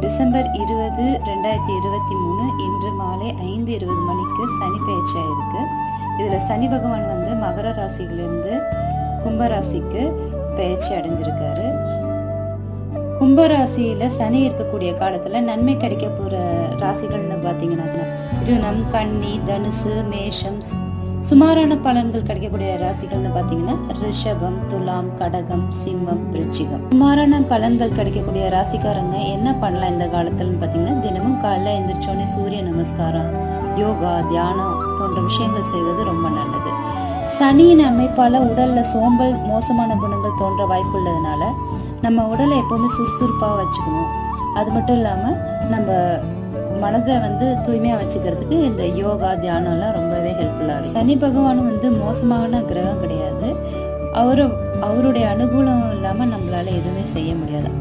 December 20, 2023 இன்று மாலை 5:20 மணிக்கு சனி பெயர்ச்சியாக இருக்குது. இதில் சனி பகவான் வந்து மகர ராசியிலிருந்து கும்பராசிக்கு பெயர்ச்சி அடைஞ்சிருக்காரு. கும்பராசியில் சனி இருக்கக்கூடிய காலத்தில் நன்மை கிடைக்க போகிற ராசிகள்னு பார்த்தீங்கன்னா துனம், கன்னி, தனுசு, மேஷம். சுமாரான பலன்கள் கிடைக்கக்கூடிய ராசிகள்னு பார்த்தீங்கன்னா ரிஷபம், துலாம், கடகம், சிம்மம், விருச்சிகம். சுமாரான பலன்கள் கிடைக்கக்கூடிய ராசிக்காரங்க என்ன பண்ணலாம் இந்த காலத்துலன்னு பார்த்தீங்கன்னா, தினமும் காலைல எந்திரிச்சோடனே சூரிய நமஸ்காரம், யோகா, தியானம் போன்ற விஷயங்கள் செய்வது ரொம்ப நல்லது. சனியின் அமைப்பால் உடலில் சோம்பல், மோசமான குணங்கள் தோன்ற வாய்ப்பு உள்ளதுனால நம்ம உடலை எப்போவுமே சுறுசுறுப்பாக வச்சுக்கணும். அது மட்டும் இல்லாமல் நம்ம மனதை வந்து தூய்மையாக வச்சுக்கிறதுக்கு இந்த யோகா, தியானம்லாம் ரொம்பவே ஹெல்ப்ஃபுல்லாக இருக்கும். சனி பகவானும் வந்து மோசமான கிரகம் கிடையாது. அவருடைய அனுகூலம் இல்லாமல் நம்மளால எதுவுமே செய்ய முடியாது.